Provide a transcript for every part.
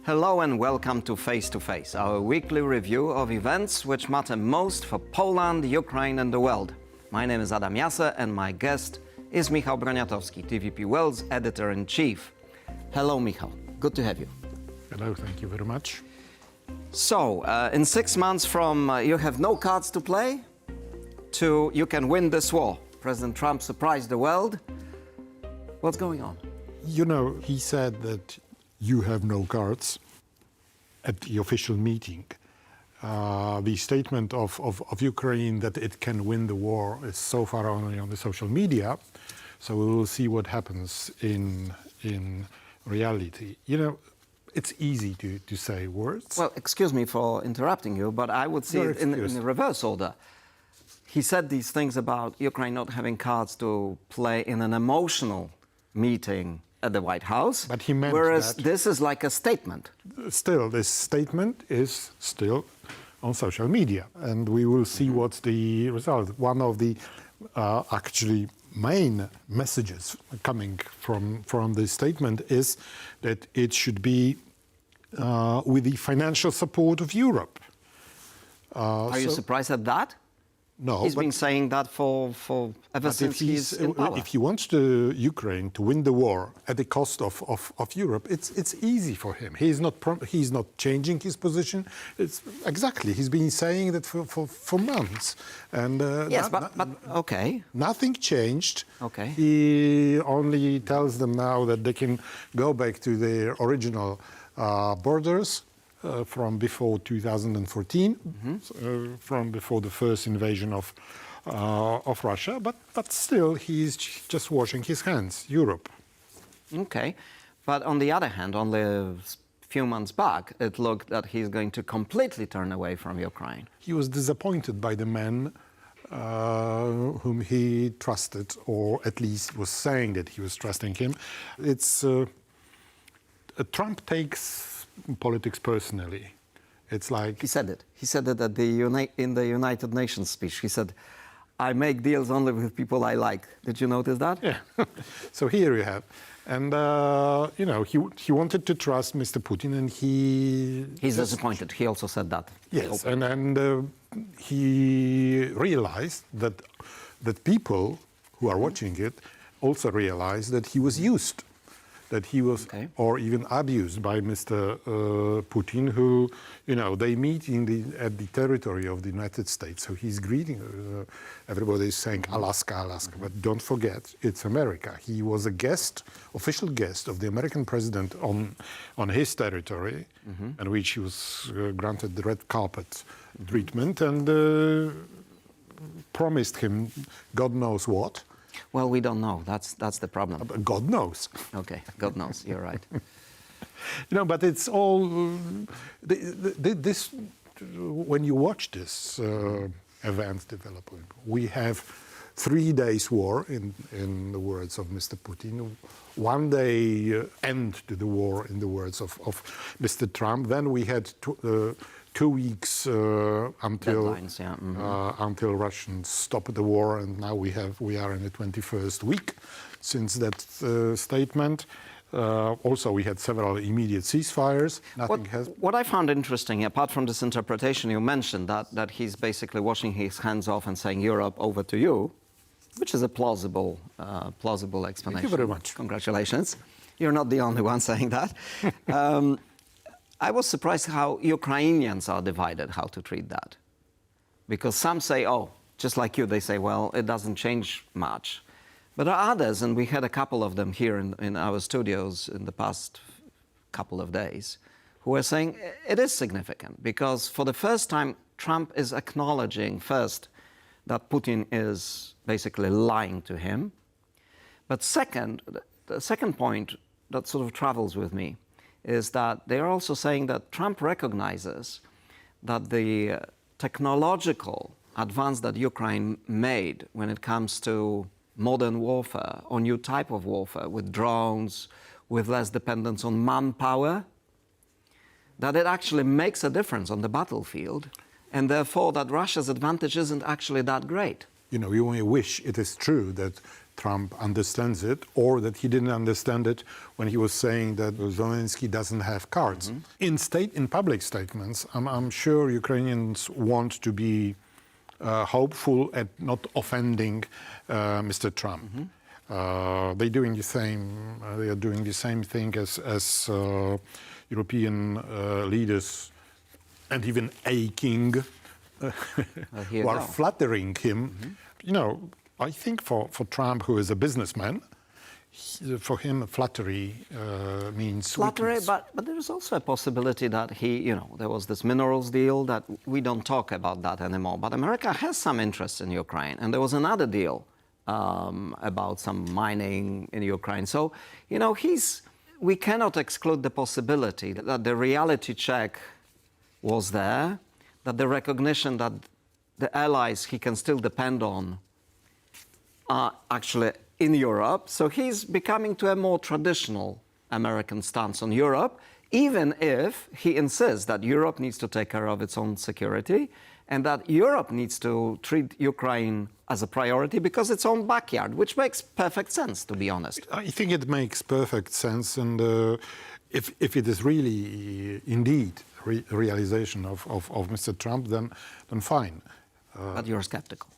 Hello and welcome to Face to Face, our weekly review of events which matter most for Poland, Ukraine and the world. My name is Jasser and my guest is Michał Broniatowski, TVP World's Editor-in-Chief. Hello, Michał. Good to have you. Hello, thank you very much. So, in 6 months from you have no cards to play to you can win this war. President Trump surprised the world. What's going on? You know, he said that you have no cards at the official meeting. The statement of Ukraine that it can win the war is so far only on the social media, so we will see what happens in reality. You know, it's easy to say words. Well, excuse me for interrupting you, but I would see it in the reverse order. He said these things about Ukraine not having cards to play in an emotional meeting at the White House. But he meant whereas that. This is like a statement. Still, this statement is still on social media, and we will see what's the result. One of the actually main messages coming from this statement is that it should be with the financial support of Europe. Are you surprised at that? No, He's been saying that for ever since he's in power. If he wants Ukraine to win the war at the cost of Europe, it's easy for him. He's not changing his position. It's exactly, he's been saying that for months, and yes, but okay, nothing changed. Okay, he only tells them now that they can go back to their original borders. From before 2014, from before the first invasion of Russia, but still he's just washing his hands, Europe. Okay, but on the other hand, only a few months back, it looked that he's going to completely turn away from Ukraine. He was disappointed by the men whom he trusted, or at least was saying that he was trusting him. It's Trump takes politics personally. It's like... He said it. He said it at in the United Nations speech. He said, I make deals only with people I like. Did you notice that? Yeah. So here you have. And, you know, he wanted to trust Mr. Putin, and he's disappointed. He also said that. Yes, and he realized that people who are watching it also realized that he was used, that he was, or even abused by Mr. Putin, who, you know, they meet at the territory of the United States. So he's greeting, everybody is saying Alaska, Alaska, but don't forget, it's America. He was a guest, official guest of the American president on his territory, and which he was granted the red carpet treatment, and promised him God knows what. Well, we don't know. That's the problem. God knows. Okay, God knows. You're right. You know, but it's all this. When you watch this event developing, we have 3 days war, in the words of Mr. Putin. 1 day end to the war, in the words of Mr. Trump. Then we had 2 weeks until until Russians stop the war, and now we are in the 21st week since that statement. Also, we had several immediate ceasefires. What I found interesting, apart from this interpretation you mentioned, that he's basically washing his hands off and saying Europe over to you, which is a plausible explanation. Thank you very much. Congratulations. You're not the only one saying that. I was surprised how Ukrainians are divided, how to treat that. Because some say, oh, just like you, they say, well, it doesn't change much. But there are others, and we had a couple of them here in our studios in the past couple of days, who are saying it is significant, because for the first time, Trump is acknowledging first that Putin is basically lying to him. But second, the second point that sort of travels with me is that they are also saying that Trump recognizes that the technological advance that Ukraine made when it comes to modern warfare, or new type of warfare, with drones, with less dependence on manpower, that it actually makes a difference on the battlefield, and therefore that Russia's advantage isn't actually that great. You know, you only wish it is true that Trump understands it, or that he didn't understand it when he was saying that Zelensky doesn't have cards. In public statements, I'm sure Ukrainians want to be hopeful at not offending Mr. Trump. They're doing the same. They are doing the same thing as European leaders, and even aching, who are flattering him. You know, I think for Trump, who is a businessman, for him, flattery means flattery. weakness. But there is also a possibility that there was this minerals deal that we don't talk about that anymore. But America has some interest in Ukraine, and there was another deal about some mining in Ukraine. So, we cannot exclude the possibility that the reality check was there, that the recognition that the allies he can still depend on are actually in Europe. So he's becoming to a more traditional American stance on Europe, even if he insists that Europe needs to take care of its own security and that Europe needs to treat Ukraine as a priority because it's own backyard, which makes perfect sense, to be honest. I think it makes perfect sense, and if it is really indeed realization of Mr. Trump, then fine. But you're skeptical.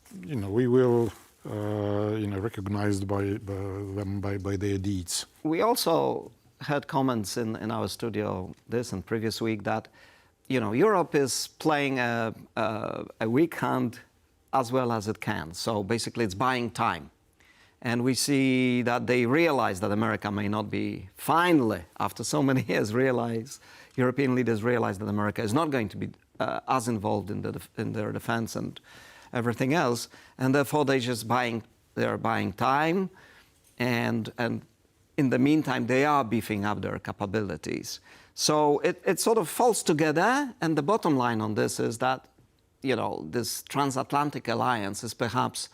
We will recognized by them by their deeds. We also had comments in our studio this and previous week that Europe is playing a weak hand as well as it can. So basically it's buying time. And we see that they realize that America may not be, finally, after so many years, European leaders realize that America is not going to be as involved in their defense and everything else. And therefore they're buying time. And in the meantime, they are beefing up their capabilities. So it sort of falls together. And the bottom line on this is that this transatlantic alliance is perhaps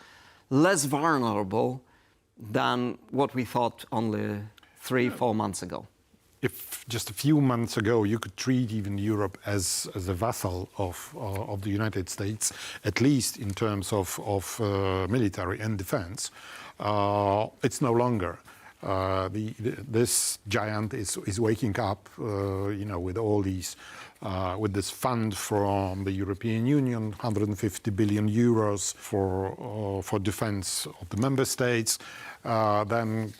less vulnerable than what we thought only 3-4 months ago. If just a few months ago you could treat even Europe as a vassal of the United States, at least in terms of military and defense, it's no longer. This giant is waking up, with all these. With this fund from the European Union, 150 billion euros for defense of the member states, then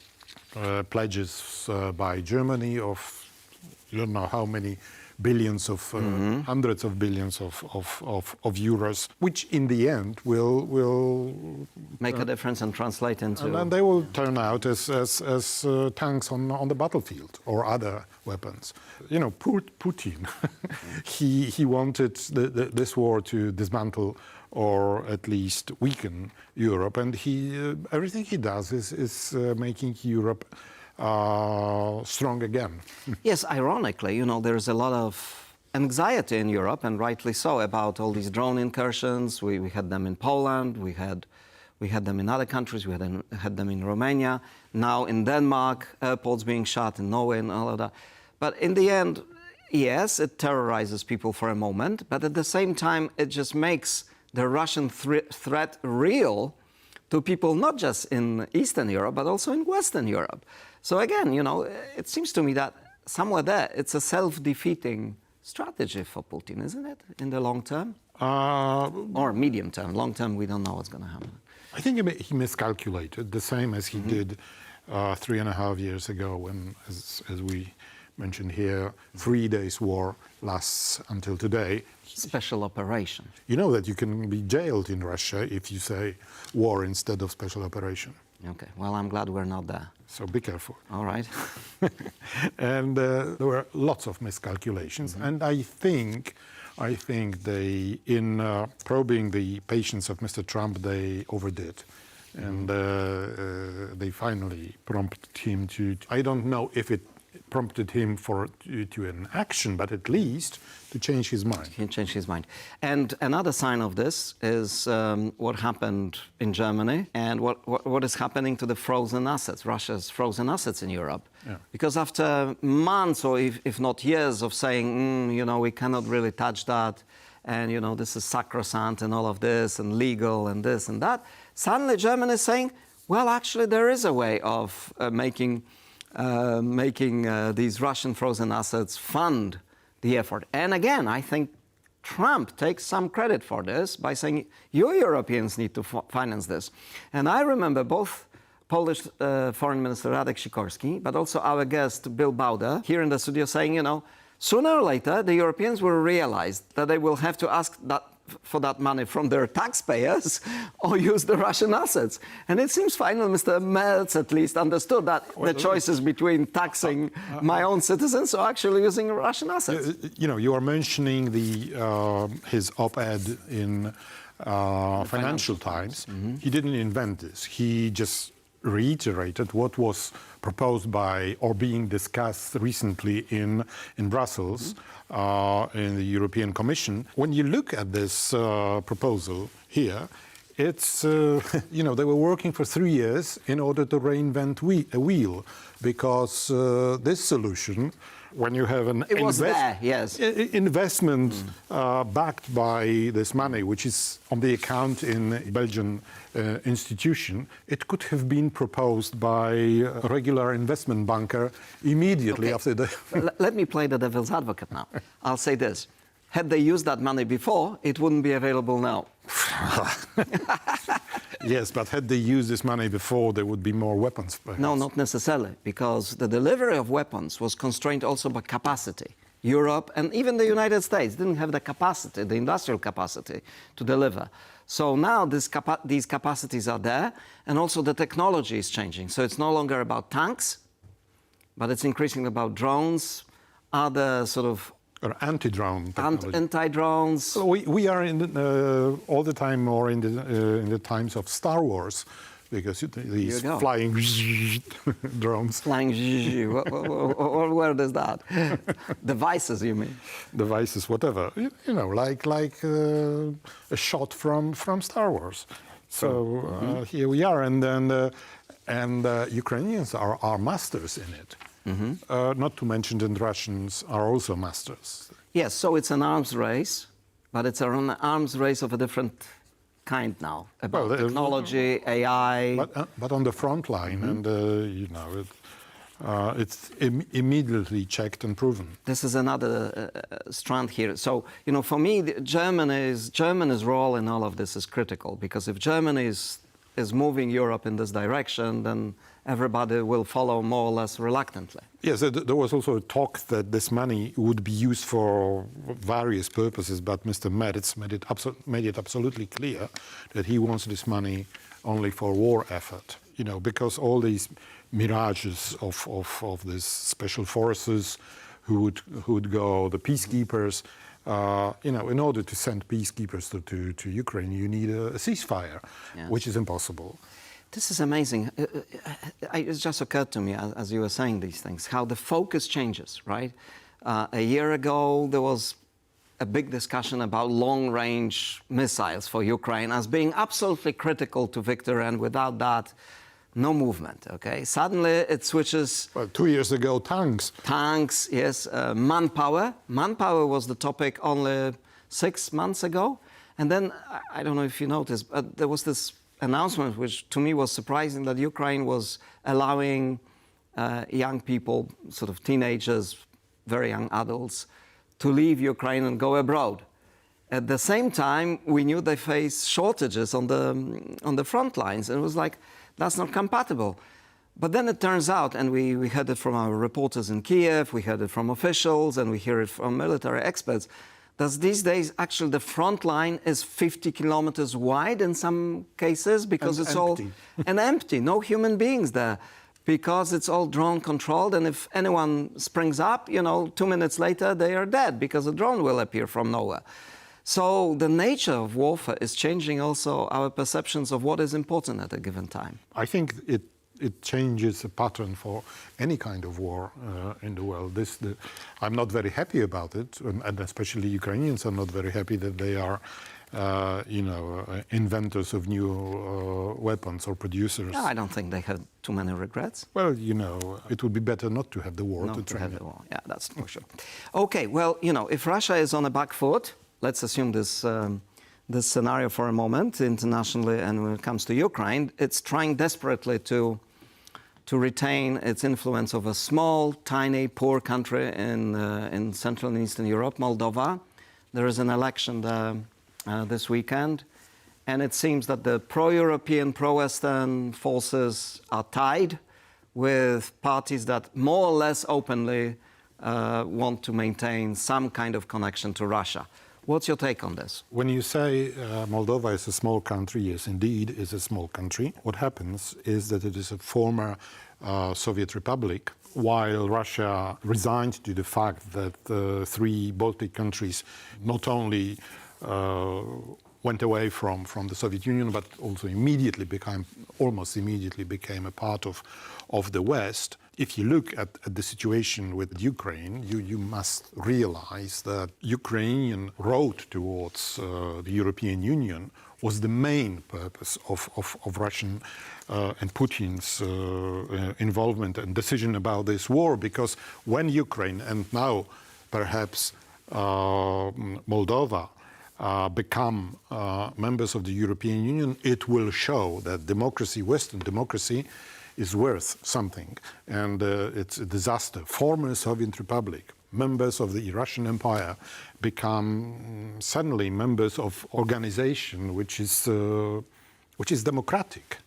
pledges by Germany of you don't know how many billions of hundreds of billions of euros, which in the end will make a difference and translate into. And then they will turn out as tanks on the battlefield or other weapons. Putin, he wanted this war to dismantle or at least weaken Europe, and everything he does is making Europe strong again. Yes, ironically, there's a lot of anxiety in Europe, and rightly so, about all these drone incursions. We had them in Poland, we had them in other countries, we had them in Romania, now in Denmark, airports being shut, in Norway and all of that. But in the end, yes, it terrorizes people for a moment, but at the same time, it just makes the Russian threat real to people not just in Eastern Europe, but also in Western Europe. So again, it seems to me that somewhere there, it's a self-defeating strategy for Putin, isn't it, in the long term? Or medium term. Long term, we don't know what's going to happen. I think he miscalculated, the same as he did 3.5 years ago when, as we mentioned here, 3 days war lasts until today. Special operation. You know that you can be jailed in Russia if you say war instead of special operation. Okay, well, I'm glad we're not there. So be careful. All right. And there were lots of miscalculations. And I think they, in probing the patience of Mr. Trump, they overdid. And they finally prompted him to, I don't know if it prompted him to an action, but at least to change his mind. He changed his mind. And another sign of this is what happened in Germany and what is happening to the frozen assets, Russia's frozen assets in Europe. Yeah. Because after months or if not years of saying, we cannot really touch that, and this is sacrosanct and all of this and legal and this and that, suddenly Germany is saying, Well, actually, there is a way of making these Russian frozen assets fund the effort. And again, I think Trump takes some credit for this by saying, you Europeans need to finance this. And I remember both Polish Foreign Minister Radek Sikorski, but also our guest Bill Bauder here in the studio saying, you know, sooner or later, the Europeans will realize that they will have to ask for that money from their taxpayers or use the Russian assets. And it seems finally Mr. Merz at least understood that the choices between taxing my own citizens or actually using Russian assets. You know, you are mentioning his op-ed in Financial Times. Mm-hmm. He didn't invent this. He just reiterated what was proposed by or being discussed recently in Brussels, in the European Commission. When you look at this proposal here, it's, you know, they were working for 3 years in order to reinvent a wheel, because this solution, when you have an investment backed by this money, which is on the account in Belgian institution, it could have been proposed by a regular investment banker immediately after the... Let me play the devil's advocate now. I'll say this. Had they used that money before, it wouldn't be available now. Yes, but had they used this money before, there would be more weapons, perhaps. No, not necessarily, because the delivery of weapons was constrained also by capacity. Europe and even the United States didn't have the capacity, the industrial capacity, to deliver. So now these capacities are there, and also the technology is changing. So it's no longer about tanks, but it's increasingly about drones, other sort of or anti-drone technology. Anti-drones. So we are in all the time more in the times of Star Wars, because these flying drones. Flying what word is that? Devices, you mean? Devices, whatever. You know, like a shot from Star Wars. So here we are, and Ukrainians are masters in it. Mm-hmm. Not to mention that Russians are also masters. Yes, so it's an arms race, but it's an arms race of a different kind now, about technology, AI. But on the front line, and you know, it's immediately checked and proven. This is another strand here. So, you know, for me, Germany's role in all of this is critical, because if Germany is moving Europe in this direction, then everybody will follow more or less reluctantly. Yes, there was also a talk that this money would be used for various purposes, but Mr. Merz made it absolutely clear that he wants this money only for war effort. You know, because all these mirages of these special forces who would go, the peacekeepers, you know, in order to send peacekeepers to Ukraine, you need a ceasefire, which is impossible. This is amazing. It just occurred to me as you were saying these things, how the focus changes, right? A year ago, there was a big discussion about long-range missiles for Ukraine as being absolutely critical to victory, and without that, no movement, okay? Suddenly, it switches... Well, 2 years ago, tanks. Tanks, yes. Manpower. Manpower was the topic only 6 months ago. And then, I don't know if you noticed, but there was this announcement, which to me was surprising, that Ukraine was allowing young people, sort of teenagers, very young adults, to leave Ukraine and go abroad. At the same time, we knew they face shortages on the front lines, and it was like, that's not compatible. But then it turns out, and we heard it from our reporters in Kyiv, we heard it from officials, and we hear it from military experts, that these days, actually, the front line is 50 kilometers wide in some cases, because it's empty. And empty, no human beings there, because it's all drone controlled, and if anyone springs up, you know, 2 minutes later, they are dead, because a drone will appear from nowhere. So the nature of warfare is changing also our perceptions of what is important at a given time. I think it changes the pattern for any kind of war in the world. I'm not very happy about it, and especially Ukrainians are not very happy that they are, you know, inventors of new weapons or producers. No, I don't think they have too many regrets. Well, you know, it would be better not to have the war. Not to have the war, yeah, that's for sure. Okay, well, you know, if Russia is on a back foot, let's assume this scenario for a moment internationally, and when it comes to Ukraine, it's trying desperately to retain its influence of a small, tiny, poor country in Central and Eastern Europe, Moldova. There is an election this weekend, and it seems that the pro-European, pro-Western forces are tied with parties that more or less openly want to maintain some kind of connection to Russia. What's your take on this? When you say Moldova is a small country, yes, indeed, it's a small country. What happens is that it is a former Soviet republic, while Russia resigned to the fact that the three Baltic countries not only went away from the Soviet Union, but also almost immediately became a part of the West. If you look at the situation with Ukraine, you must realize that Ukrainian road towards the European Union was the main purpose of Russian and Putin's involvement and decision about this war, because when Ukraine and now perhaps Moldova become members of the European Union, it will show that democracy, Western democracy, is worth something. And it's a disaster. Former Soviet Republic, members of the Russian Empire, become suddenly members of organization which is democratic.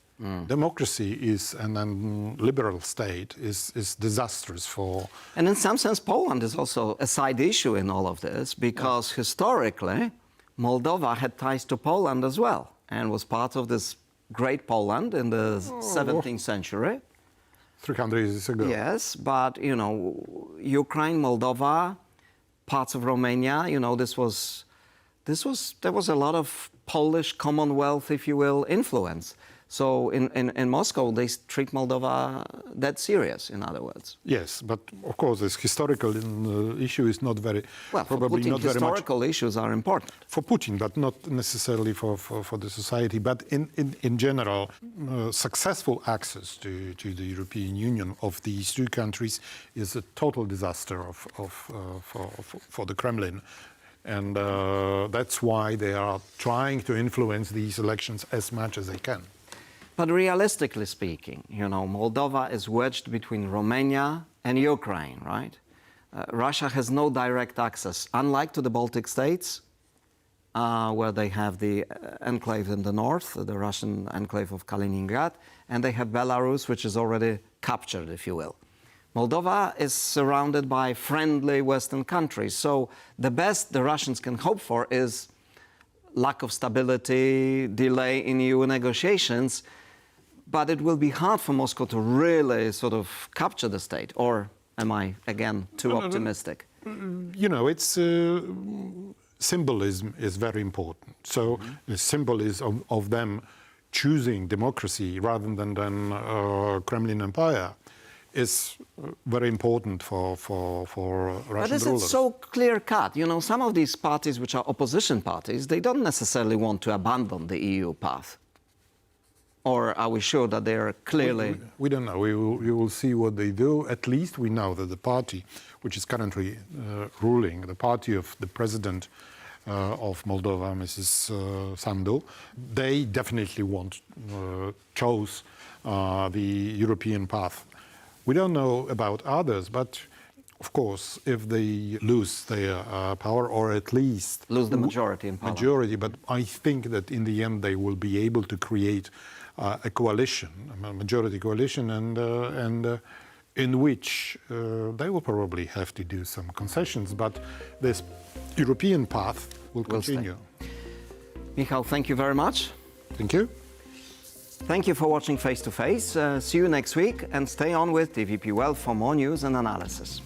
Democracy is, and liberal state is disastrous for... And in some sense, Poland is also a side issue in all of this, because historically, Moldova had ties to Poland as well, and was part of this great Poland in the 17th century. 300 years ago. Yes, but, you know, Ukraine, Moldova, parts of Romania, you know, there was a lot of Polish Commonwealth, if you will, influence. So in Moscow, they treat Moldova that serious, in other words. Yes, but of course, this historical issue is not very, well, probably for Putin, not very much. Historical issues are important. For Putin, but not necessarily for the society. But in general, successful access to the European Union of these two countries is a total disaster for the Kremlin. And that's why they are trying to influence these elections as much as they can. But realistically speaking, you know, Moldova is wedged between Romania and Ukraine, right? Russia has no direct access, unlike to the Baltic states, where they have the enclave in the north, the Russian enclave of Kaliningrad, and they have Belarus, which is already captured, if you will. Moldova is surrounded by friendly Western countries, so the best the Russians can hope for is lack of stability, delay in EU negotiations, but it will be hard for Moscow to really sort of capture the state. Or am I, again, too optimistic? You know, it's symbolism is very important. So the symbolism of them choosing democracy rather than Kremlin Empire is very important for Russian rulers. But is it so clear-cut? You know, some of these parties, which are opposition parties, they don't necessarily want to abandon the EU path. Or are we sure that they are clearly... We don't know. We will see what they do. At least we know that the party, which is currently ruling, the party of the president of Moldova, Mrs. Sandu, they definitely chose the European path. We don't know about others, but of course, if they lose their power, or at least lose the majority in power. But I think that in the end they will be able to create a coalition, a majority coalition, and in which they will probably have to do some concessions, but this European path will continue. Michał, thank you very much. Thank you. Thank you for watching Face to Face. See you next week, and stay on with TVP Wealth for more news and analysis.